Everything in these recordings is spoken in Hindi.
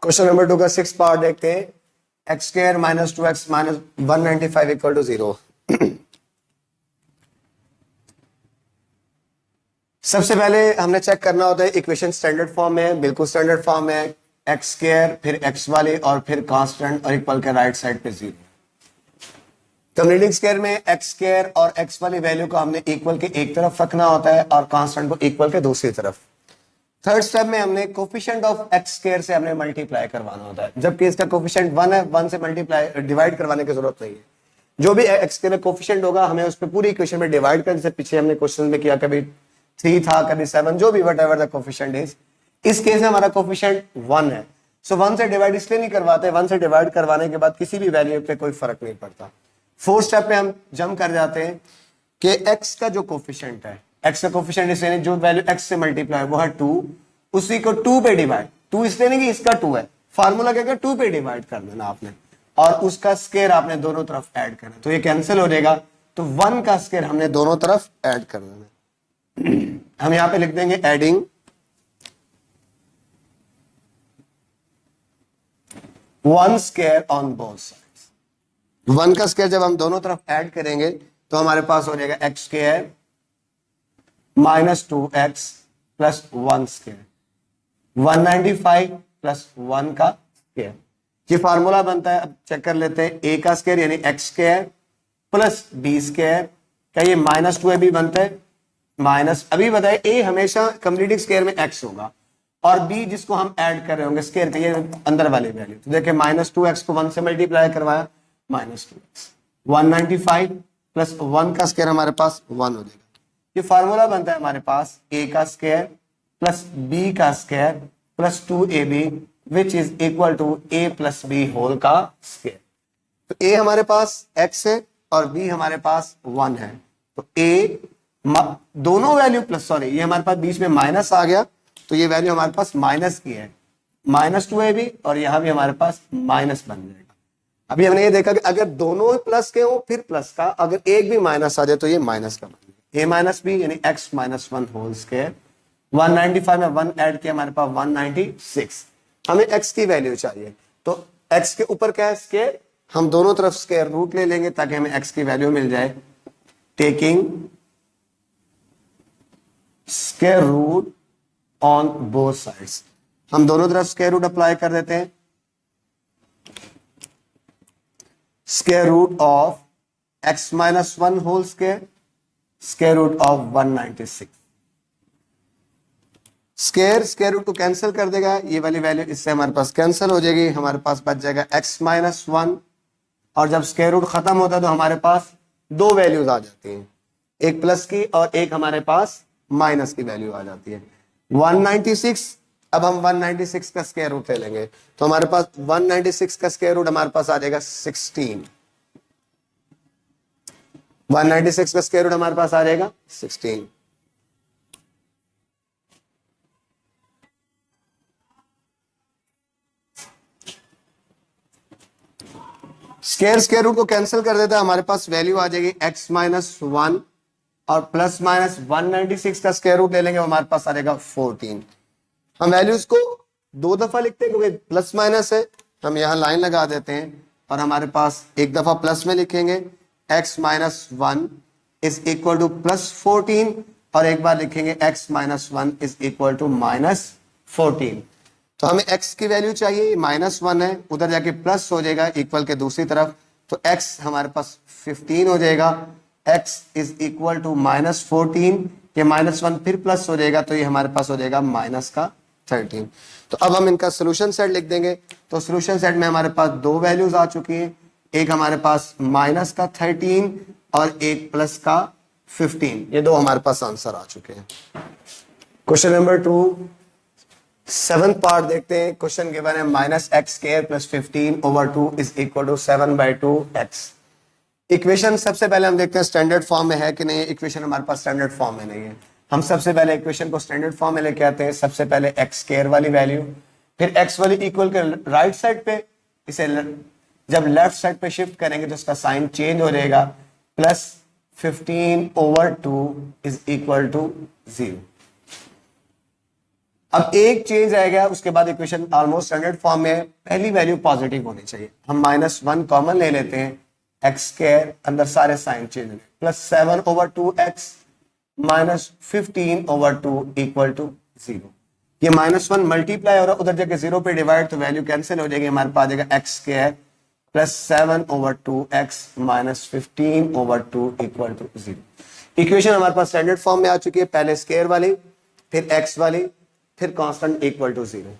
क्वेश्चन नंबर 2 का 6 पार्ट देखते हैं। X square minus 2x minus 195 equal to 0। सबसे पहले हमने चेक करना होता है इक्वेशन स्टैंडर्ड फॉर्म में है, बिल्कुल स्टैंडर्ड फॉर्म में है। एक्स स्क्वायर फिर एक्स वाली और फिर कांस्टेंट और इक्वल के राइट साइड पे 0। तो लीडिंग स्क्वायर में एक्स स्क्वायर और एक्स वाली वैल्यू को हमने इक्वल के एक तरफ रखना होता है और कांस्टेंट को इक्वल के दूसरी तरफ। थर्ड स्टेप में हमने कोफिशिएंट ऑफ एक्स स्क्वायर से हमने मल्टीप्लाई करवाना होता है, जबकि इसका कोफिशिएंट 1 है, 1 से मल्टीप्लाई डिवाइड करवाने की जरूरत नहीं है। जो भी एक्स स्क्वायर में कोफिशिएंट होगा हमें उस पर पूरी इक्वेशन में डिवाइड कर, जैसे पीछे हमने क्वेश्चन में किया, कभी 3 था कभी 7, जो भी what ever the coefficient is. इस केस में हमारा कोफिशिएंट 1 है, सो 1 से डिवाइड इसलिए नहीं करवाते, 1 से डिवाइड करवाने के बाद किसी भी वैल्यू पे कोई फर्क नहीं पड़ता। फोर्थ स्टेप पे हम जंप कर जाते हैं कि एक्स का जो कोफिशिएंट है, एक्स का कोफिशिएंट इसलिए जो वैल्यू एक्स से मल्टीप्लाई वो है 2, उसी को 2 पे डिवाइड, 2 इसलिए नहीं कि इसका 2 है, फार्मूला क्या 2 पे डिवाइड कर देना आपने और उसका स्क्वायर आपने दोनों तरफ ऐड करना, तो ये कैंसिल हो जाएगा। तो 1 का स्क्वायर हमने दोनों तरफ ऐड कर देना। हम यहां पे लिख देंगे adding 1 square on both sides. 1 का स्क्वायर जब हम दोनों तरफ ऐड करेंगे तो हमारे पास हो जाएगा x square minus 2x plus 1 square, 195 plus 1 का स्क्वायर। ये फार्मूला बनता है, अब चेक कर लेते हैं। ए का स्क्वायर यानी x square plus b square का ये -2 भी बनता है, माइनस, अभी बताए ए हमेशा कंप्लीटिंग स्क्वायर में एक्स होगा और बी जिसको हम ऐड कर रहे होंगे स्क्वायर का, ये अंदर वाली वैल्यू। तो देखिए -2x को 1 से मल्टीप्लाई करवाया, -2x, 195 प्लस 1 का स्क्वायर हमारे पास 1 हो जाएगा। ये फार्मूला बनता है हमारे पास a का स्क्वायर प्लस b का square plus 2ab which is equal to a plus b whole का स्क्वायर। तो a हमारे पास x है और b हमारे पास 1 है, तो a दोनों वैल्यू प्लस, सॉरी ये हमारे पास बीच में माइनस आ गया, तो ये वैल्यू हमारे पास माइनस की है, -2ab और यहां भी हमारे पास माइनस बन जाएगा। अभी हमने ये देखा कि अगर दोनों प्लस के हो फिर प्लस का, अगर एक भी माइनस आ जाए तो ये माइनस का बन जाएगा। a माइनस बी यानी x माइनस 1 होल स्क्वायर, 195 में 1 ऐड किया हमारे पास 196। हमें x की वैल्यू चाहिए, तो x के ऊपर क्या है स्क्वायर, हम दोनों तरफ स्क्वायर रूट ले लेंगे ताकि हमें x की वैल्यू मिल जाए। Taking square root on both sides, हम दोनों तरफ स्क्वायर रूट अप्लाई कर देते हैं। Square root of x minus 1 whole square, square root of 196। Square root को कैंसिल कर देगा, ये वाली वैल्यू इससे हमारे पास कैंसिल हो जाएगी, हमारे पास बच जाएगा x माइनस 1, और जब स्क्वायर रूट खत्म होता है तो हमारे पास दो वैल्यूज आ जाती हैं, एक प्लस की और एक हमारे पास माइनस की वैल्यू आ जाती है 196। अब हम 196 का स्क्वायर रूट ले लेंगे तो हमारे पास 196 का स्क्वायर रूट हमारे पास आ जाएगा 16। 196 का स्क्वायर रूट हमारे पास आ जाएगा 16। स्क्वायर रूट को कैंसिल कर देता है, हमारे पास वैल्यू आ जाएगी x माइनस 1 और प्लस माइनस 196 का स्क्वायर रूट ले लेंगे, हमारे पास आ जाएगा 14। हम वैल्यूज को दो दफा लिखते हैं क्योंकि प्लस माइनस है, हम यहां लाइन लगा देते हैं और हमारे पास एक दफा प्लस में लिखेंगे x minus 1 is equal to plus 14 और एक बार लिखेंगे x minus 1 is equal to minus 14। तो हमें x की वैल्यू चाहिए, -1 है, उधर जाके प्लस हो जाएगा इक्वल के दूसरी तरफ, तो x हमारे पास 15 हो जाएगा। x इज इक्वल टू -14, ये -1 फिर प्लस हो जाएगा तो ये हमारे पास हो जाएगा -13। तो अब हम इनका सोल्यूशन सेट लिख देंगे, तो सोल्यूशन सेट में हमारे पास दो वैल्यूज आ चुकी हैं, एक हमारे पास -13 और एक प्लस का 15, ये दो हमारे पास आंसर आ चुके हैं। क्वेश्चन नंबर 2 7th पार्ट देखते हैं। क्वेश्चन गिवन है -x square plus 15 over 2 is equal to 7/2x। Equation सबसे पहले हम देखते हैं स्टैंडर्ड फॉर्म में है कि नहीं। इक्वेशन हमारे पास स्टैंडर्ड फॉर्म में नहीं है, हम सबसे पहले इक्वेशन को स्टैंडर्ड फॉर्म में लेके आते हैं। सबसे पहले x स्क्वायर वाली वैल्यू, फिर x वाली इक्वल के राइट साइड पे, इसे जब लेफ्ट साइड पे शिफ्ट करेंगे तो इसका साइन चेंज हो जाएगा, plus 15 over 2 is equal to 0। अब एक चेंज रह गया, उसके बाद इक्वेशन ऑलमोस्ट स्टैंडर्ड फॉर्म में है। पहली वैल्यू पॉजिटिव होनी चाहिए, हम -1 कॉमन ले लेते हैं, एक्स स्क्वायर अंदर सारे sign change plus 7/2x minus 15/2 equal to 0। ये -1 मल्टीप्लाई हो रहा है, उधर जाके 0 पे डिवाइड, तो वैल्यू कैंसिल हो जाएगी, हमारे पास आ जाएगा x square plus 7/2x minus 15/2 equal to 0। Equation हमारे पास स्टैंडर्ड फॉर्म में आ चुकी है, पहले स्क्वायर वाली, फिर x वाली, फिर कांस्टेंट इक्वल टू 0।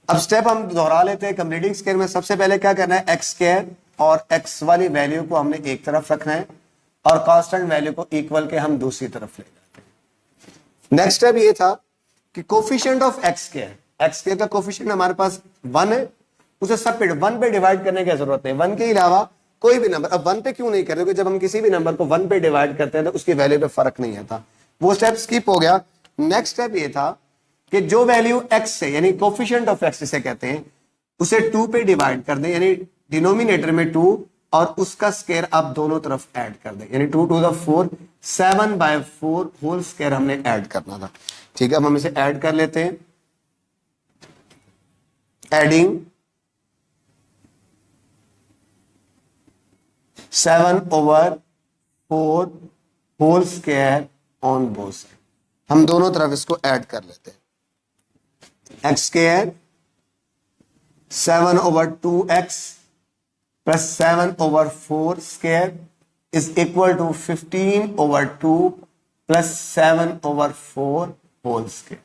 अब स्टेप हम दोहरा लेते हैं। कंप्लीटिंग स्क्वायर में सबसे पहले क्या करना है, एक्स स्क्वायर और x वाली वैल्यू को हमने एक तरफ रखना है और कांस्टेंट वैल्यू को इक्वल के हम दूसरी तरफ ले जाते हैं। नेक्स्ट स्टेप ये था कि कोफिशिएंट ऑफ एक्स स्क्वायर का कोफिशिएंट हमारे पास 1 है, उसे सब पे 1 पे डिवाइड करने की जरूरत है। 1 के अलावा कोई भी नंबर, अब 1 पे क्यों नहीं कर रहे, क्योंकि जब हम किसी भी नंबर को 1 पे डिवाइड करते हैं तो उसकी वैल्यू पे फर्क नहीं आता, वो स्टेप स्किप हो गया। नेक्स्ट स्टेप ये था कि जो वैल्यू x से, यानी कोफिशिएंट ऑफ x जिसे कहते हैं, उसे 2 पे डिवाइड कर दें, यानी डिनोमिनेटर में 2 और उसका स्क्वायर आप दोनों तरफ ऐड कर दें, यानी 2 टू द 4 7/4 होल स्क्वायर हमने ऐड करना था। ठीक है, अब हम इसे ऐड कर लेते हैं। Adding 7/4 whole square on both side, हम दोनों तरफ इसको ऐड कर लेते हैं। X square 7/2x plus 7/4 square is equal to 15/2 plus 7/4 whole square.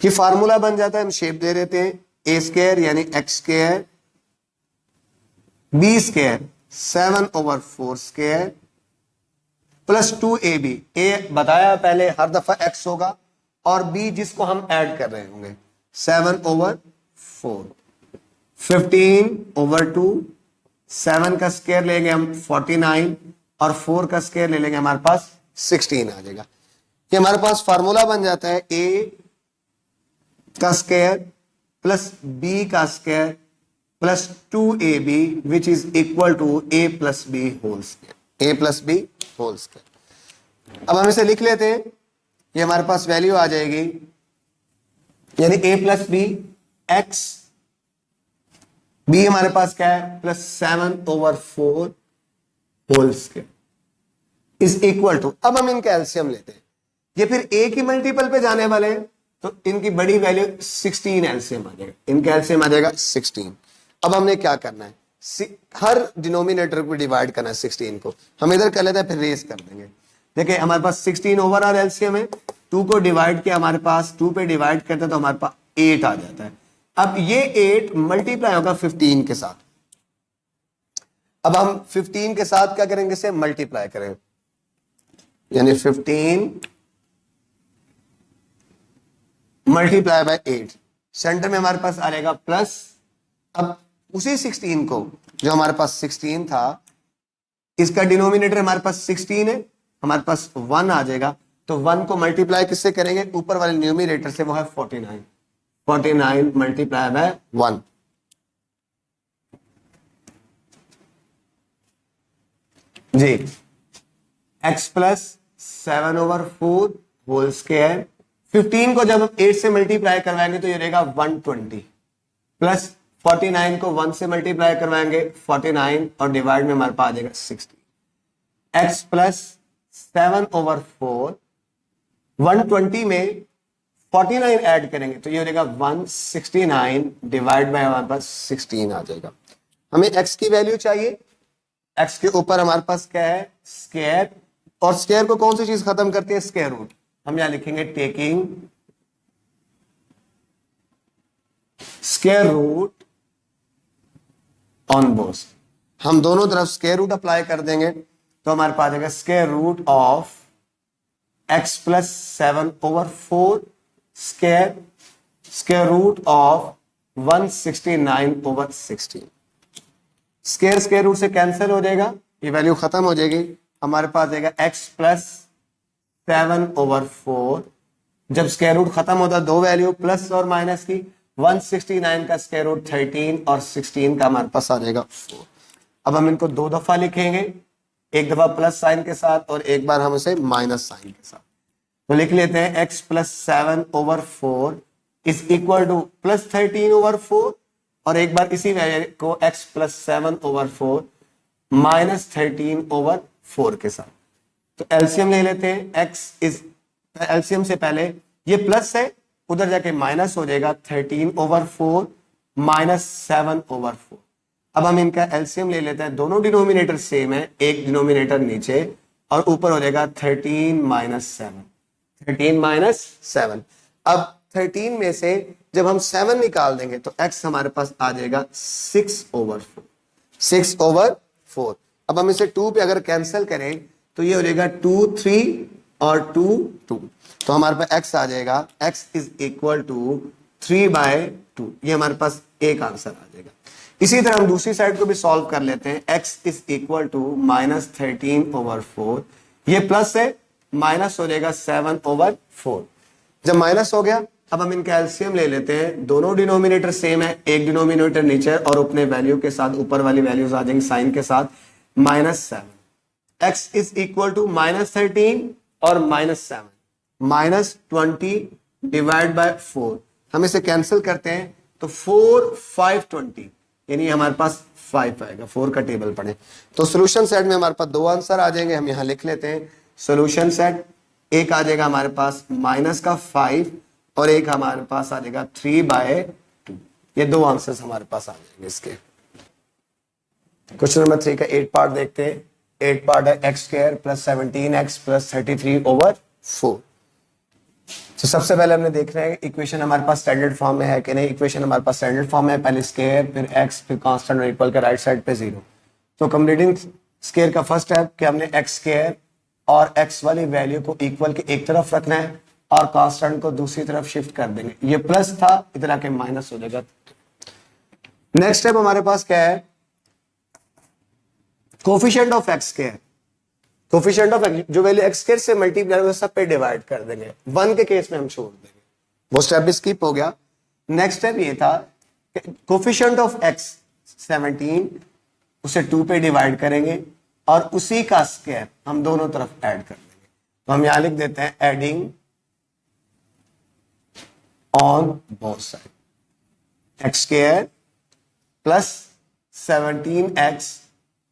ये फार्मूला बन जाता है, हम शेप दे देते हैं, ए स्क्वायर यानी x square, b square 7/4 square plus 2ab। ए बताया पहले हर दफा x होगा और b जिसको हम ऐड कर रहे होंगे 7/4, 15/2, 7 का स्क्वायर लेंगे हम 49 और 4 का स्क्वायर ले लेंगे, हमारे पास 16 आ जाएगा। ये हमारे पास फार्मूला बन जाता है a का स्क्वायर प्लस b का square plus 2ab which is equal to a plus b whole square, a plus b whole square. अब हम इसे लिख लेते हैं, ये हमारे पास वैल्यू आ जाएगी, यानी a plus b x, b हमारे पास क्या है plus 7/4 whole square is equal to, अब हम इनका एलसीएम लेते हैं, ये फिर a की मल्टीपल पे जाने वाले हैं तो इनकी बड़ी वैल्यू 16 एलसीएम आ जाएगा, इनका एलसीएम आ जाएगा 16। अब हमने क्या करना है, हर डिनोमिनेटर को डिवाइड करना है 16 को, हम इधर कर लेते हैं फिर रेस कर देंगे। देखिए हमारे पास 16 ओवरऑल एलसीएम है, 2 को डिवाइड किया, हमारे पास 2 पे डिवाइड करते हैं तो हमारे पास 8 आ जाता है। अब ये 8 मल्टीप्लाई होगा 15 के साथ, अब हम 15 के साथ क्या करेंगे, इसे मल्टीप्लाई करेंगे, यानी 15 मल्टीप्लाई बाय 8, सेंटर में हमारे पास आ जाएगा प्लस। अब उसी 16 को, जो हमारे पास 16 था, इसका डिनोमिनेटर हमारे पास 16 है, हमारे पास 1 आ जाएगा, तो 1 को मल्टीप्लाई किससे करेंगे, ऊपर वाले न्यूमिनेटर से, वो है 49, 49 मल्टीप्लाई बाय 1, जी x प्लस 7/4 होल स्क्वायर। 15 को जब हम 8 से मल्टीप्लाई करवाएंगे तो ये रहेगा 120 प्लस 49 को 1 से मल्टीप्लाई करवाएंगे 49 और डिवाइड में हमारे पास आ जाएगा 60। x प्लस 7/4 120 में 49 ऐड करेंगे तो ये हो जाएगा 169 डिवाइड बाय हमारे पास 16 आ जाएगा। हमें x की वैल्यू चाहिए, x के ऊपर हमारे पास क्या है, स्क्वायर, और स्क्वायर को कौन सी चीज खत्म करती है, स्क्वायर रूट। हम यहां लिखेंगे taking square root on both, हम दोनों तरफ स्क्वायर रूट अप्लाई कर देंगे तो हमारे पास आ जाएगा square root of x plus 7/4 square root of 169/16। Square root से कैंसिल हो जाएगा, ये वैल्यू खत्म हो जाएगी, हमारे पास आएगा x प्लस 7/4। जब स्क्वायर रूट खत्म होता है दो वैल्यू प्लस और माइनस की, 169 का स्क्वायर रूट 13 और 16 का हमारे पास आ जाएगा 4। अब हम इनको दो दफा लिखेंगे, एक दफा प्लस साइन के साथ और एक बार हम इसे माइनस साइन के साथ। तो लिख लेते हैं x plus 7/4 is equal to plus 13/4, और एक बार इसी वैल्यू को x प्लस 7/4 माइनस 13/4 के साथ। तो एलसीएम ले लेते हैं। x इज एलसीएम से पहले ये प्लस है, उधर जाके माइनस हो जाएगा 13/4 माइनस 7/4। अब हम इनका एलसीएम ले लेते हैं। दोनों डिनोमिनेटर सेम है, एक डिनोमिनेटर नीचे और ऊपर हो जाएगा 13 माइनस 7। 13 माइनस 7। अब 13 में से जब हम 7 निकाल देंगे तो x हमारे पास आ जाएगा 6/4। 6/4। अब हम इसे 2 पे अगर कैंसिल करें तो ये हो जाएगा 2 3 और 2 2। तो हमारे पास x आ जाएगा, x इज इक्वल टू 3/2। ये हमारे पास एक आंसर आ जाएगा। इसी तरह हम दूसरी साइड को भी सॉल्व कर लेते हैं। x is equal to minus 13/4। ये प्लस है, माइनस हो जाएगा 7/4। जब माइनस हो गया, अब हम इनका एलसीएम ले लेते हैं। दोनों डिनोमिनेटर सेम है, एक डिनोमिनेटर नीचे और अपने वैल्यू के साथ ऊपर वाली वैल्यूज आ जाएंगी साइन के साथ। -7 x इज इक्वल टू -13 और -7 -20 डिवाइड बाय 4। हम इसे कैंसिल करते हैं तो 4 5 20 यानी हमारे पास 5 आएगा। 4 का टेबल पढ़े तो सोल्यूशन सेट में हमारे पास दो आंसर आ जाएंगे। हम यहां लिख लेते हैं सोल्यूशन सेट। एक आ जाएगा हमारे पास -5 और एक हमारे पास आ जाएगा 3/2। ये दो आंसर्स हमारे पास आ जाएंगे इसके। क्वेश्चन नंबर 3 का 8 पार्ट देखते हैं। 8 पार्ट है x² प्लस 17x प्लस 33/4। तो सबसे पहले हमने देखना है इक्वेशन हमारे पास स्टैंडर्ड फॉर्म में है कि नहीं। इक्वेशन हमारे पास स्टैंडर्ड फॉर्म में है, पहले स्क्वायर फिर x फिर कांस्टेंट और इक्वल के राइट साइड पे 0। तो कंप्लीटिंग स्क्वायर का फर्स्ट स्टेप कि हमने x² और x वाली वैल्यू को इक्वल के एक तरफ रखना है और कांस्टेंट को दूसरी तरफ शिफ्ट कर देंगे। ये प्लस था, इधर आके माइनस हो जाएगा। नेक्स्ट स्टेप हमारे पास क्या है, coefficient of x²। Coefficient of x जो वैल्यू x² से मल्टीप्लाई होगा सब पे डिवाइड कर देंगे। 1 के केस में हम छोड़ देंगे, वो स्टेप भी स्किप हो गया। नेक्स्ट स्टेप ये था कोफिशिएंट ऑफ x 17 उसे 2 पे डिवाइड करेंगे और उसी का स्क्वायर हम दोनों तरफ ऐड कर देंगे। तो हम यहां लिख देते हैं adding on both side x² plus 17x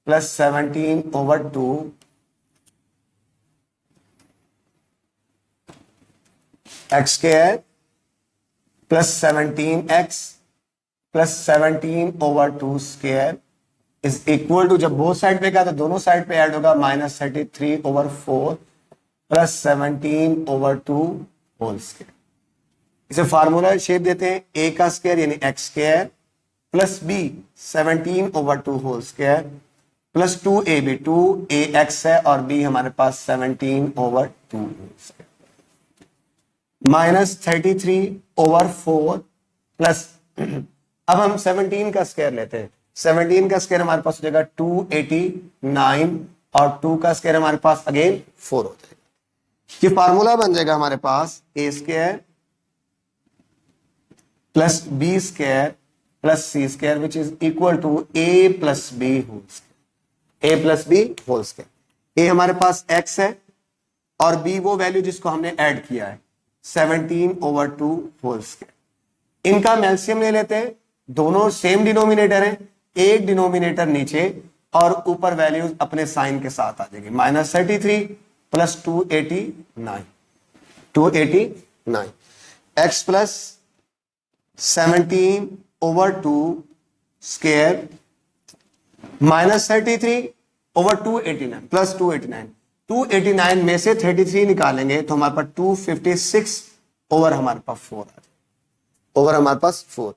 plus 17/2 x² plus 17x plus 17/2 square is equal to, जब बोथ साइड पे का तो दोनों साइड पे ऐड होगा -33/4 प्लस 17/2 होल स्क्वायर। इसे फार्मूला शेप देते हैं, a का स्क्वायर यानी x² plus b 17/2 whole square plus 2ab, 2ax है और b हमारे पास 17/2 होल स्क्वायर -33/4 प्लस अब हम 17 का स्क्वायर लेते हैं। 17 का स्क्वायर हमारे पास हो जाएगा 289 और 2 का स्क्वायर हमारे पास अगेन 4 हो जाएगा। ये फार्मूला बन जाएगा हमारे पास a² plus b² plus c² which is equal to a plus b whole square. a plus b whole square. a हमारे पास x है और b वो वैल्यू जिसको हमने ऐड किया है 17/2 होल स्क्वायर। इनका हम एलसीएम ले लेते हैं। दोनों सेम डिनोमिनेटर है, एक डिनोमिनेटर नीचे और ऊपर वैल्यूज अपने साइन के साथ आ जाएगी। -33 plus 289 x plus 17/2 square -33/289 plus 289 में से 33 निकालेंगे तो हमारे पास 256 ओवर हमारे पास 4 आ जाएगा। ओवर हमारे पास 4।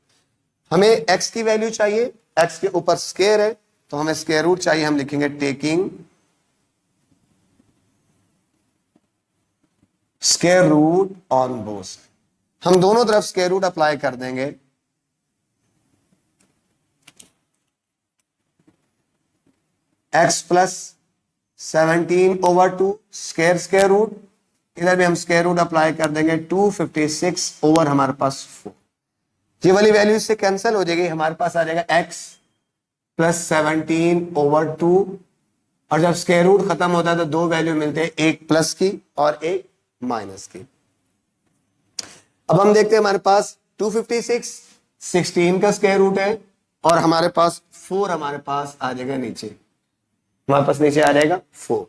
हमें x की वैल्यू चाहिए, x के ऊपर स्क्वायर है तो हमें स्क्वायर रूट चाहिए। हम लिखेंगे taking square root on both side. हम दोनों तरफ स्क्वायर रूट अप्लाई कर देंगे। x प्लस 17/2 स्क्वायर रूट, इधर भी हम स्क्वायर रूट अप्लाई कर देंगे 256 ओवर हमारे पास 4। ये वाली वैल्यू इससे कैंसिल हो जाएगी, हमारे पास आ जाएगा x प्लस 17/2 और जब स्क्वायर रूट खत्म होता है तो दो वैल्यू मिलते हैं, एक प्लस की और एक माइनस की। अब हम देखते हैं हमारे पास 256 16 का स्क्वायर रूट है और हमारे पास 4 हमारे पास आ जाएगा नीचे, हमारे पास नीचे आ जाएगा 4,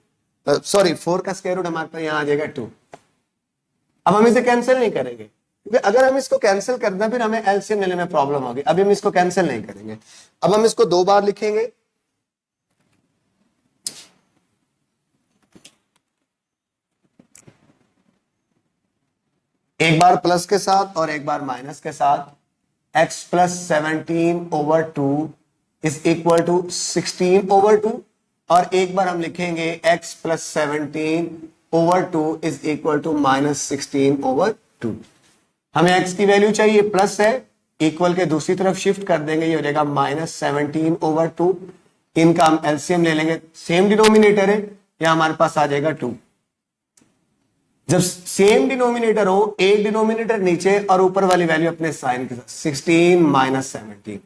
सॉरी 4 का स्क्वायर रूट हमारे पास यहां आ जाएगा 2। अब हम इसे कैंसिल नहीं करेंगे क्योंकि अगर हम इसको कैंसिल कर दें फिर हमें एलसीएम लेने में प्रॉब्लम होगी। अभी हम इसको कैंसिल नहीं करेंगे, अब हम इसको 2 बार लिखेंगे। एक बार प्लस के साथ और एक बार माइनस के साथ। x plus 17/2 is equal to 16/2 और एक बार हम लिखेंगे x plus 17/2 is equal to minus 16/2। हमें x की वैल्यू चाहिए, प्लस है, इक्वल के दूसरी तरफ शिफ्ट कर देंगे, ये हो जाएगा माइनस 17/2। इनका हम एलसीएम ले लेंगे, सेम डिनोमिनेटर है, यहां हमारे पास आ जाएगा 2। जब सेम डिनोमिनेटर हो, एक डिनोमिनेटर नीचे और ऊपर वाली वैल्यू अपने साइन के साथ, 16 माइनस 17,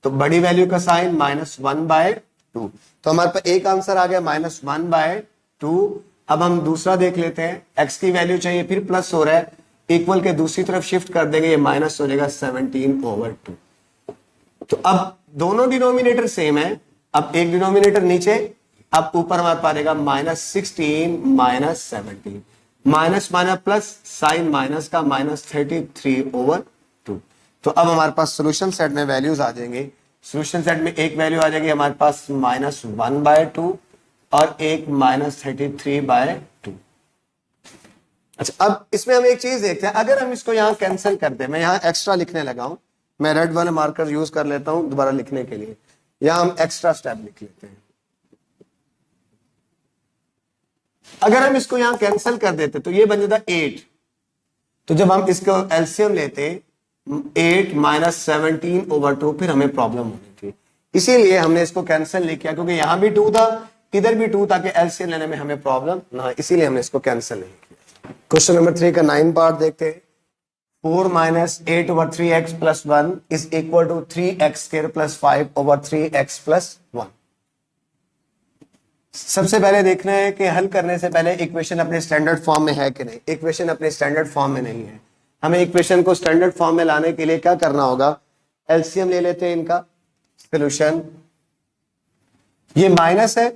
तो बड़ी वैल्यू का साइन -1/2। तो हमारे पास एक आंसर आ गया -1/2। अब हम दूसरा देख लेते हैं, x की वैल्यू चाहिए, फिर प्लस हो रहा है, इक्वल के दूसरी तरफ शिफ्ट कर देंगे, ये माइनस हो जाएगा 17/2। तो अब दोनों डिनोमिनेटर सेम है, अब एक डिनोमिनेटर नीचे, अब ऊपर हमारे पास आएगा -16 minus 17, minus minus plus, sign minus का -33/2। तो अब हमारे पास सोल्यूशन सेट में वैल्यूज आ जाएंगे। सोल्यूशन सेट में एक वैल्यू आ जाएगी हमारे पास -1/2 और एक -33/2। अच्छा, अब इसमें हम एक चीज देखते हैं, अगर हम इसको यहां कैंसिल कर दें, मैं यहां एक्स्ट्रा लिखने लगा हूं, मैं रेड वाला मार्कर यूज कर लेता हूं दोबारा लिखने के लिए, यहां हम एक्स्ट्रा स्टेप लिख लेते हैं। अगर हम इसको यहां कैंसिल कर देते तो ये बन जाता 8। तो जब हम इसको एलसीएम लेते 8 माइनस 17/2, फिर हमें प्रॉब्लम होनी थी, इसीलिए हमने इसको कैंसिल नहीं किया, क्योंकि यहां भी 2 था, इधर भी 2 था, कि एलसीएम लेने में हमें प्रॉब्लम ना, इसीलिए हमने इसको कैंसिल नहीं किया। क्वेश्चन नंबर 3 का 9 पार्ट देखते हैं। 4 minus 8/3x plus 1 is equal to 3x² plus 5/3x plus 1। सबसे पहले देखना है कि हल करने से पहले इक्वेशन अपने स्टैंडर्ड फॉर्म में है कि नहीं। इक्वेशन अपने स्टैंडर्ड फॉर्म में नहीं है, हमें इक्वेशन को स्टैंडर्ड फॉर्म में लाने के लिए क्या करना होगा, एलसीएम ले लेते हैं इनका। सोल्यूशन, ये माइनस है,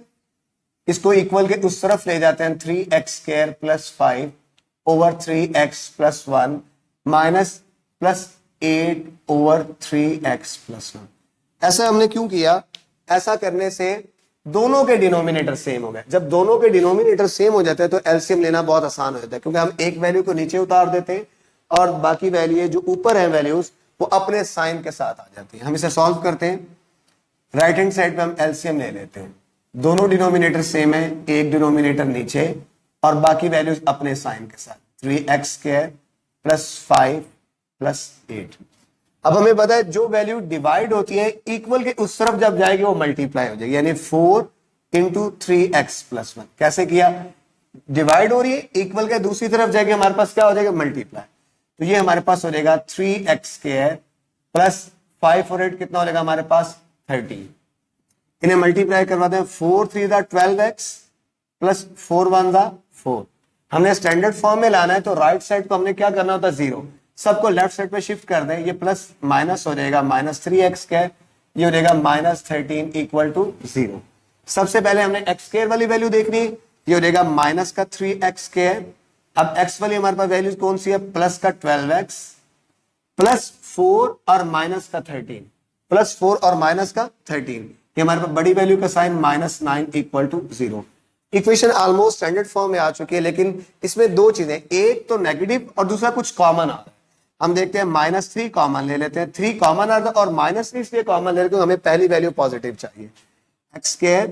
इसको इक्वल के उस तरफ ले जाते हैं, 3x² plus 5/3x plus 1 minus plus 8/3x plus 1। ऐसा हमने क्यों किया, ऐसा करने से दोनों के डिनोमिनेटर सेम हो गए। जब दोनों के डिनोमिनेटर सेम हो जाते हैं तो एलसीएम लेना बहुत आसान हो जाता है, क्योंकि हम एक वैल्यू को नीचे उतार देते हैं और बाकी वैल्यू जो ऊपर है वैल्यूज वो अपने साइन के साथ आ जाती है। हम इसे सॉल्व करते हैं, राइट हैंड साइड पे हम एलसीएम ले लेते हैं, दोनों डिनोमिनेटर सेम है, एक डिनोमिनेटर नीचे और बाकी वैल्यूज अपने साइन के साथ, 3x² प्लस 5 प्लस 8। अब हमें पता है जो वैल्यू डिवाइड होती है इक्वल के उस तरफ जब जाएगी वो मल्टीप्लाई हो जाएगी, यानी 4 इंटू 3x प्लस 1। कैसे किया, डिवाइड हो रही है, इक्वल के दूसरी तरफ जाएगी, हमारे पास क्या हो जाएगा, मल्टीप्लाई। तो ये हमारे पास हो जाएगा 3x² प्लस 5 और 8 कितना हो जाएगा हमारे पास 13। इन्हें मल्टीप्लाई करवाते हैं, 4 3 12x प्लस 4 1 4। हमने स्टैंडर्ड फॉर्म में लाना है तो राइट साइड को हमने क्या करना होता है, 0, सबको लेफ्ट साइड पे शिफ्ट कर दें, ये प्लस माइनस हो जाएगा -3x², ये हो जाएगा -13 इक्वल टू 0। सबसे पहले हमने x² वाली वैल्यू देखनी है, ये हो जाएगा माइनस का 3x²। अब x वाली हमारे पास वैल्यू कौन सी है, प्लस का 12x प्लस 4 और माइनस का 13, प्लस 4 और माइनस का 13, ये हमारे पास बड़ी वैल्यू का sign -9 equal to 0। Equation almost standard form में आ चुकी है, लेकिन इसमें दो चीजें, एक तो नेगेटिव और दूसरा कुछ कॉमन आ रहा है। हम देखते हैं -3 कॉमन ले लेते हैं, 3 कॉमन आ रहा है और -3 इसलिए कॉमन ले रहे हैं हमें पहली वैल्यू पॉजिटिव चाहिए, x²।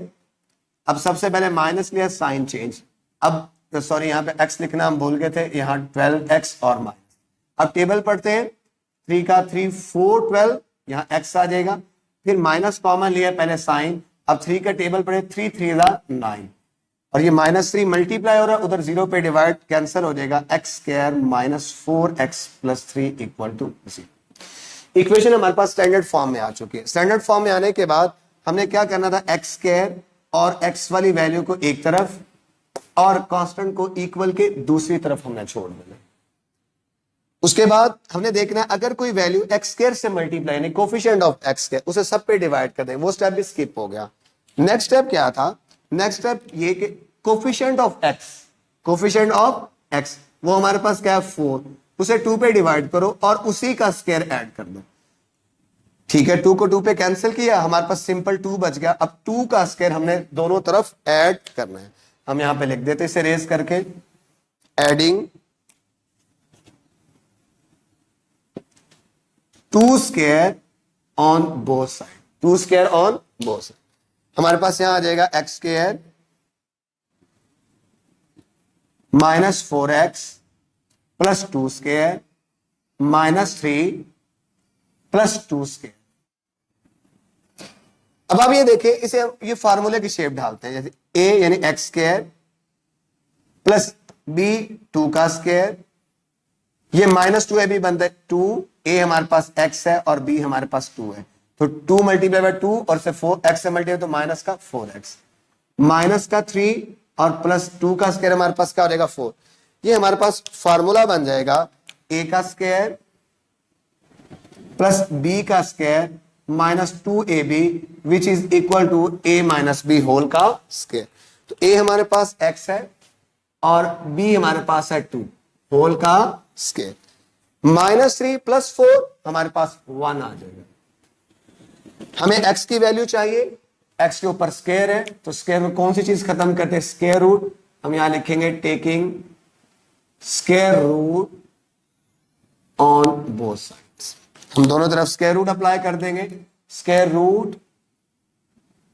अब सबसे पहले माइनस लिया, साइन चेंज, अब सॉरी यहाँ पे x लिखना हम भूल गए थे, यहाँ 12x और माइनस। अब टेबल पढ़ते हैं, 3 का 3 4 12, यहाँ x आ जाएगा, फिर माइनस कॉमन लिया पहले साइन, अब 3 का टेबल पढ़े, 3 3 9 और ये -3 मल्टीप्लाई हो रहा है, उधर 0 पे डिवाइड कैंसिल हो जाएगा, x² -4x plus 3 equal to 0। Equation हमारे पास स्टैंडर्ड फॉर्म में आ चुकी है। स्टैंडर्ड फॉर्म में आने के बाद हमने क्या करना था, x² और x वाली वैल्यू को एक तरफ और कांस्टेंट को इक्वल के दूसरी तरफ हमने छोड़ देना। उसके बाद हमने देखना है अगर कोई वैल्यू एक्स स्क्वायर से मल्टीप्लाई यानी कोफिशिएंट ऑफ एक्स स्क्वायर उसे सब पे डिवाइड कर दें, वो स्टेप भी स्किप हो गया। नेक्स्ट स्टेप क्या था? नेक्स्ट स्टेप ये कि कोफिशिएंट ऑफ एक्स वो हमारे पास क्या है 4, उसे 2 पे डिवाइड करो और उसी का स्क्वायर ऐड कर दो। ठीक है, 2 को 2 पे कैंसिल किया, हमारे पास सिंपल 2 बच गया। अब 2 का स्क्वायर हमने दोनों तरफ ऐड करना है। हम यहां पे लिख देते इसे रेज करके, adding 2 square on both side, 2 square on both side. हमारे पास यहां आ जाएगा x square minus 4x plus 2 square minus 3 plus 2 square. अब आप ये देखें, इसे ये फार्मूले की शेप ढालते हैं, जैसे a यानी एक्स स्क्वायर प्लस b 2 का स्क्वायर, ये माइनस 2 भी बनता है 2, a हमारे पास x है और b हमारे पास 2 है, तो 2 मल्टीप्लाई बाय 2 और से 4 x से मल्टीप्लाई तो माइनस का 4x, माइनस का 3 और प्लस 2 का स्क्वायर हमारे पास क्या हो जाएगा 4। ये हमारे पास फार्मूला बन जाएगा a का स्क्वायर प्लस b का square minus 2ab which is equal to a minus b whole का स्क्वायर। तो a हमारे पास x है और b हमारे पास है 2 होल का स्क्वायर, माइनस 3 प्लस 4 हमारे पास 1 आ जाएगा। हमें x की वैल्यू चाहिए, x के ऊपर स्क्वायर है तो स्क्वायर में कौन सी चीज खत्म करते हैं, स्क्वायर रूट। हम यहां लिखेंगे taking square root on both sides, हम दोनों तरफ स्क्वायर रूट अप्लाई कर देंगे। Square root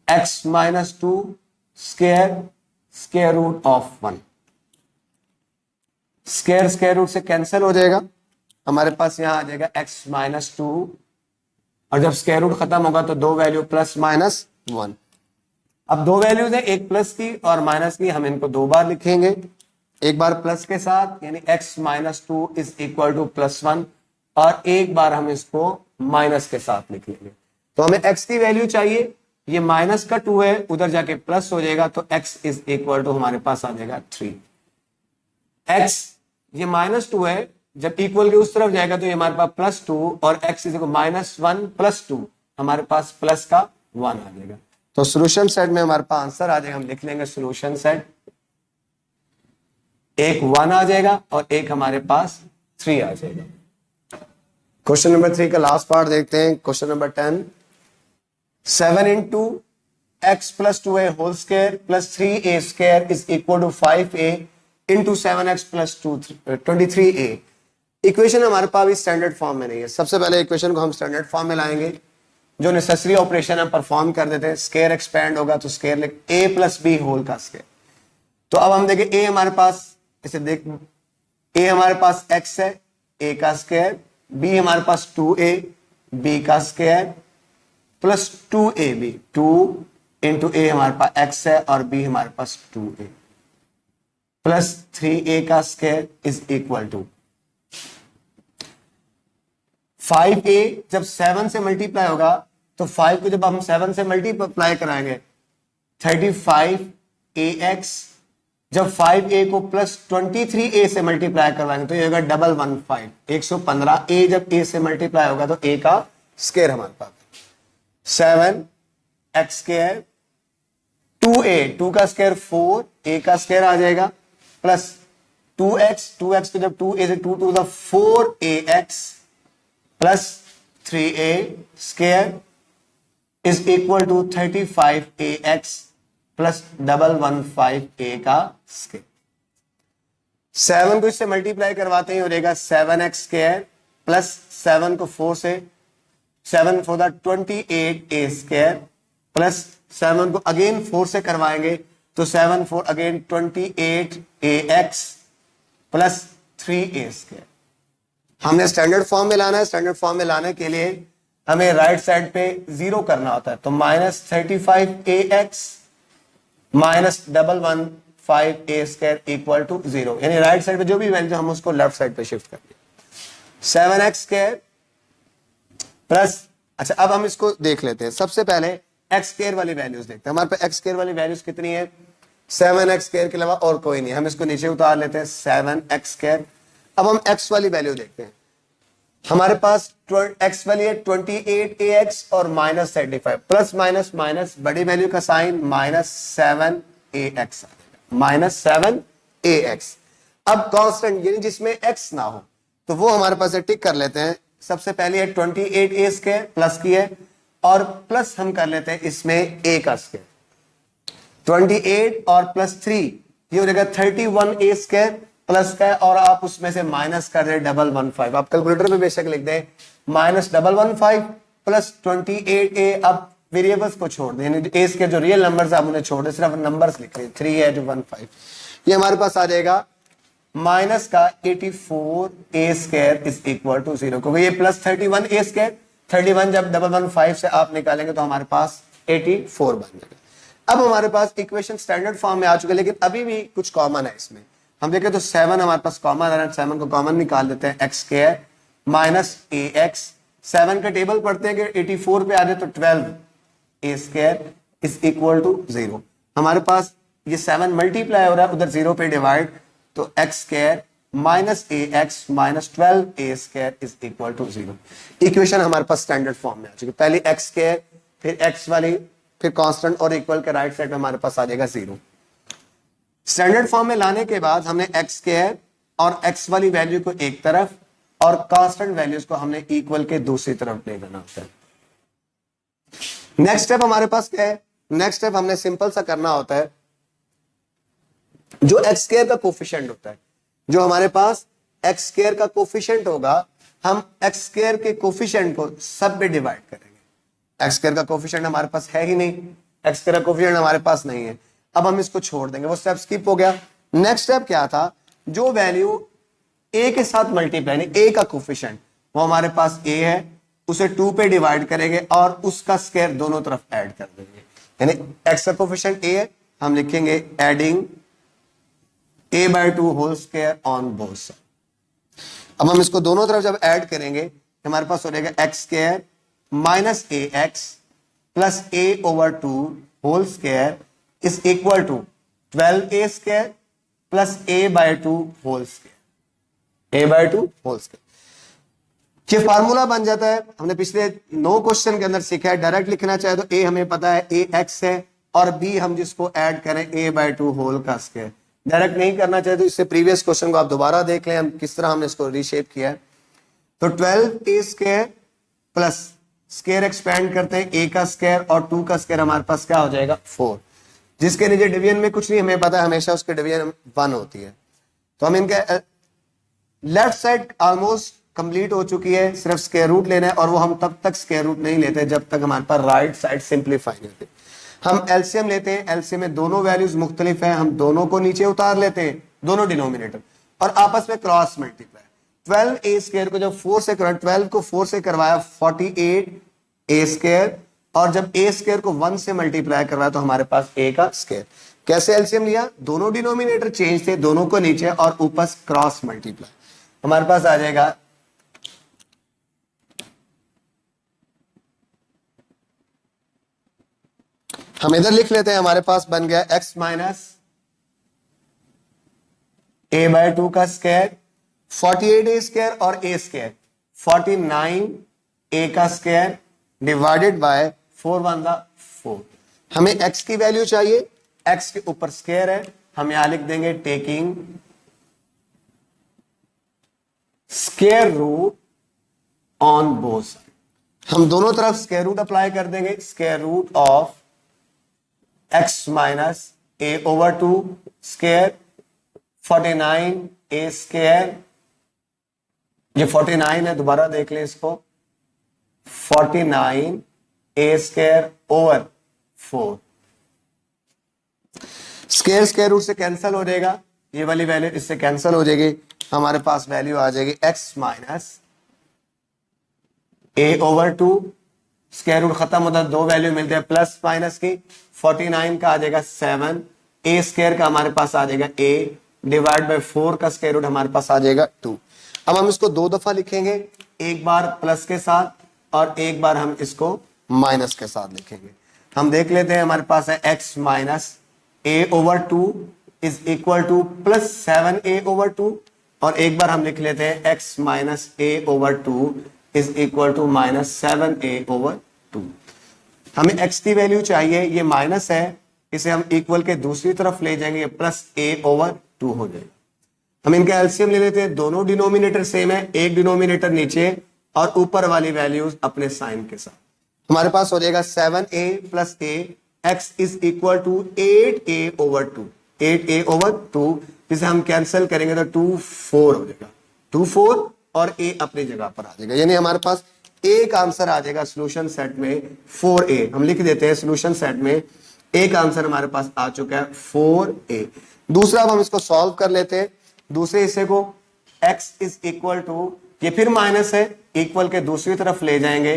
x minus 2 square root of 1, square root से कैंसिल हो जाएगा, हमारे पास यहां आ जाएगा x माइनस 2 और जब स्क्वायर रूट खत्म होगा तो दो वैल्यू प्लस माइनस 1। अब दो वैल्यूज है, एक प्लस की और माइनस की, हम इनको दो बार लिखेंगे, एक बार प्लस के साथ यानी x minus 2 is equal to plus 1 और एक बार हम इसको माइनस के साथ लिख लेंगे। तो हमें x की वैल्यू चाहिए, ये माइनस का 2 है, उधर जाके प्लस हो जाएगा तो x इज इक्वल टू हमारे पास आ जाएगा 3। x ये माइनस 2 है, जब इक्वल के उस तरफ जाएगा तो ये हमारे पास प्लस 2 और x इज माइनस 1 प्लस 2, हमारे पास प्लस का 1 आ जाएगा। तो सॉल्यूशन सेट में हमारे पास आंसर आ जाएगा, हम लिख लेंगे सॉल्यूशन सेट, एक 1 आ जाएगा और एक हमारे पास 3 आ जाएगा। क्वेश्चन नंबर 3 का लास्ट पार्ट देखते हैं। Question number 10, 7 into x plus 2a whole square plus 3a square is equal to 5a into 7x plus 23a। Equation हमारे पास भी स्टैंडर्ड फॉर्म में नहीं है। सबसे पहले इक्वेशन को हम स्टैंडर्ड फॉर्म में लाएंगे, जो नेसेसरी ऑपरेशन हम परफॉर्म कर देते हैं। स्क्वायर एक्सपैंड होगा तो स्क्वायर लिख a प्लस b होल का स्क्वायर। तो अब हम देखें a हमारे पास, इसे देख, a हमारे पास x है, a का स्क्वायर, b हमारे पास 2a b का square plus 2ab, 2 into a हमारे पास x है और b हमारे पास 2a प्लस 3a का square is equal to 5a। जब 7 से मल्टीप्लाई होगा तो 5 को जब हम 7 से मल्टीप्लाई कराएंगे 35ax, जब 5a को प्लस 23a से मल्टीप्लाई करवाएंगे तो ये होगा 115, 115a जब a से मल्टीप्लाई होगा तो a का स्क्वायर हमारे पास 7x स्क्वायर, 2a 2 का स्क्वायर 4, a का स्क्वायर आ जाएगा प्लस 2x को जब 2 a 2 to the 4ax plus 3a square is equal to 35ax plus 115a का स्क्वायर। 7 को इससे मल्टीप्लाई करवाते हैं हो जाएगा 7x स्क्वायर प्लस 7 को 4 से 7 4 द 28a स्क्वायर प्लस 7 को अगेन 4 से करवाएंगे तो 7 4 again 28ax plus 3a square. हमने स्टैंडर्ड फॉर्म में लाना है। स्टैंडर्ड फॉर्म में लाने के लिए हमें राइट साइड पे 0 करना होता है, तो minus 35ax minus 115a square equal to 0, यानी राइट साइड पे जो भी वैल्यू हम उसको लेफ्ट साइड पे शिफ्ट कर दिया। 7x स्क्वायर प्लस, अच्छा अब हम इसको देख लेते हैं। सबसे पहले एक्स स्क्वायर वाली वैल्यूज देखते हैं। हमारे पास एक्स स्क्वायर वाली वैल्यूज कितनी है, 7x² के अलावा और कोई नहीं। हम इसको नीचे उतार लेते हैं 7x²। अब हम x वाली वैल्यू देखते हैं। हमारे पास x वाली है 28ax और -35, प्लस माइनस माइनस बड़ी वैल्यू का साइन -7ax, -7ax। अब कांस्टेंट यानी जिसमें x ना हो तो वो हमारे पास टिक कर लेते हैं। सबसे पहले है 28a² प्लस की है, और प्लस हम कर लेते हैं इसमें a का स्क्वायर। 28 और प्लस 3 ये हो जाएगा 31a² प्लस का है, और आप उसमें से माइनस कर रहे 115। आप कैलकुलेटर में बेशक लिख दें -115 प्लस 28a। अब वेरिएबल्स को छोड़ दें, यानी ए के जो रियल नंबर्स आप उन्हें छोड़ दें, सिर्फ नंबर्स लिख रहे 3 है जो 15। ये हमारे पास आ जाएगा माइनस का 84a² इज इक्वल टू 0, क्योंकि ये प्लस 31a²। 31 जब 115 से आप निकालेंगे तो हमारे पास 84 बन जाएगा। अब हमारे पास इक्वेशन स्टैंडर्ड फॉर्म में आ चुके हैं, लेकिन अभी भी कुछ कॉमन है इसमें। हम देखें तो 7 हमारे पास कॉमन है, 7 को कॉमन निकाल देते हैं, x² माइनस ax। 7 का टेबल पढ़ते हैं कि 84 पे आ जाए तो 12a² इज इक्वल टू 0। हमारे पास ये 7 मल्टीप्लाई हो रहा है, उधर 0 पे डिवाइड, तो x² minus ax minus 12a² is equal to 0। Equation हमारे पास स्टैंडर्ड फॉर्म में आ चुकी है। पहले x², फिर x वाली, फिर कांस्टेंट और इक्वल के राइट साइड में हमारे पास आ जाएगा 0। स्टैंडर्ड फॉर्म में लाने के बाद हमने x² और x वाली वैल्यू को एक तरफ और कांस्टेंट वैल्यूज को हमने इक्वल के दूसरी तरफ ले जाना होता है। नेक्स्ट स्टेप हमारे पास क्या है? नेक्स्ट स्टेप हमने सिंपल सा करना होता है, जो x² का कोफिशिएंट होता है, जो हमारे पास x² का कोफिशिएंट होगा, हम x² के कोफिशिएंट को सब पे डिवाइड करेंगे। x² का कोफिशिएंट हमारे पास है ही नहीं, x² का कोफिशिएंट हमारे पास नहीं है। अब हम इसको छोड़ देंगे, वो स्टेप स्किप हो गया। नेक्स्ट स्टेप क्या था? जो वैल्यू a के साथ मल्टीप्लाई, यानी a का कोफिशिएंट वो हमारे पास a है, उसे 2 पे डिवाइड करेंगे और उसका स्क्वायर दोनों तरफ ऐड कर देंगे। यानी x का कोफिशिएंट a है, हम लिखेंगे adding a/2 whole square on both side. अब हम इसको दोनों तरफ जब ऐड करेंगे हमारे पास हो जाएगा x² minus ax plus a/2 whole square is equal to 12a² plus a/2 whole square, a/2 whole square. ये फार्मूला बन जाता है। हमने पिछले 9 क्वेश्चन के अंदर सीखा है, डायरेक्ट लिखना चाहे तो a हमें पता है ax है, और b हम जिसको ऐड करें a/2 होल का स्क्वायर। डायरेक्ट नहीं करना चाहे तो इससे प्रीवियस क्वेश्चन को आप दोबारा देख लें, हम किस तरह हमने इसको रीशेप किया है। तो 12a² प्लस स्क्वायर एक्सपेंड करते हैं a का स्क्वायर और 2 का स्क्वायर हमारे पास क्या हो जाएगा 4, जिसके नीचे डिवीजन में कुछ नहीं हमें पता है, हमेशा उसके डिवीजन 1 होती है। तो हम इनके लेफ्ट साइड ऑलमोस्ट कंप्लीट हो चुकी है, सिर्फ स्क्वायर रूट लेना है, और वो हम तब तक स्क्वायर रूट नहीं लेते जब तक हमारे पास राइट साइड सिंप्लीफाई नहीं होती। हम एलसीएम लेते हैं, एलसीएम में दोनों वैल्यूज मुख्तलिफ हैं, हम दोनों को नीचे उतार लेते हैं, दोनों डिनोमिनेटर, और आपस में क्रॉस मल्टीप्लाई। 12a² को जब 4 से 12 को 4 से करवाया 48a², और जब a² को 1 से मल्टीप्लाई करवाया तो हमारे पास a का स्क्वायर। कैसे एलसीएम लिया? दोनों डिनोमिनेटर चेंज थे, दोनों को नीचे और ऊपर क्रॉस मल्टीप्लाई। हमारे पास आ जाएगा हम इधर लिख लेते हैं, हमारे पास बन गया x माइनस a/2 का स्क्वायर, 48a² और a², 49a का स्क्वायर डिवाइडेड बाय 4 1 4। हमें x की वैल्यू चाहिए, x के ऊपर स्क्वायर है, हम यहां लिख देंगे taking square root on both side. हम दोनों तरफ स्क्वायर रूट अप्लाई कर देंगे, square root of x minus a/2 square 49a², ये 49 है, दोबारा देख लें इसको, 49a² over 4। Square square root से कैंसिल हो जाएगा, ये वाली वैल्यू इससे कैंसिल हो जाएगी, हमारे पास वैल्यू आ जाएगी x minus a/2, square root खत्म होता है, 2 वैल्यू मिलते हैं प्लस माइनस की, 49 का आ जाएगा 7, a² का हमारे पास आ जाएगा a डिवाइड बाय 4 का स्क्वायर रूट हमारे पास आ जाएगा 2। अब हम इसको 2 दफा लिखेंगे, एक बार प्लस के साथ और एक बार हम इसको माइनस के साथ लिखेंगे। हम देख लेते हैं, हमारे पास है x minus a/2 is equal to plus 7a/2, और एक बार हम लिख लेते हैं x minus a/2 is equal to minus 7a/2। हमें x की वैल्यू चाहिए, ये माइनस है, इसे हम इक्वल के दूसरी तरफ ले जाएंगे, प्लस a/2 हो जाएगा। हम इनका एलसीएम ले लेते हैं, दोनों डिनोमिनेटर सेम है, एक डिनोमिनेटर नीचे और ऊपर वाली वैल्यूज अपने साइन के साथ। हमारे पास हो जाएगा 7a plus a, x is equal to 8a/2, 8a/2, जिसे हम कैंसिल करेंगे तो 2 4 हो जाएगा, 2 4 और a अपनी जगह पर आ जाएगा, यानी हमारे पास एक आंसर आ जाएगा सोल्यूशन सेट में 4a। हम लिख देते हैं सोल्यूशन सेट में एक आंसर हमारे पास आ चुका है 4a। दूसरा अब हम इसको सॉल्व कर लेते हैं, दूसरे हिस्से को x इज इक्वल टू, ये फिर माइनस है, इक्वल के दूसरी तरफ ले जाएंगे,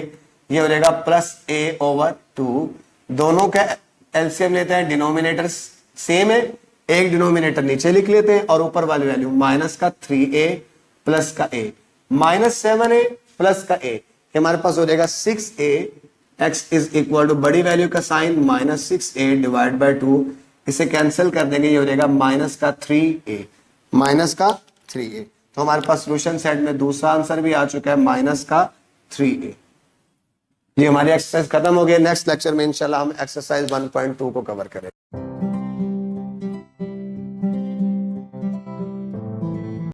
ये हो जाएगा प्लस a/2। दोनों का एलसीएम लेते हैं, डिनोमिनेटर सेम है, एक डिनोमिनेटर नीचे लिख लेते हैं और ऊपर वाली वैल्यू माइनस का 3a प्लस का a, माइनस 7a प्लस का a, हमारे पास हो जाएगा 6a। x is equal to बड़ी वैल्यू का sign minus 6a divide by 2, इसे कैंसिल कर देंगे, ये हो जाएगा माइनस का 3a, माइनस का 3a। तो हमारे पास सॉल्यूशन सेट में दूसरा आंसर भी आ चुका है माइनस का 3a। ये हमारी एक्सरसाइज खत्म हो गई। नेक्स्ट लेक्चर में इंशाल्लाह हम एक्सरसाइज 1.2 को कवर करेंगे।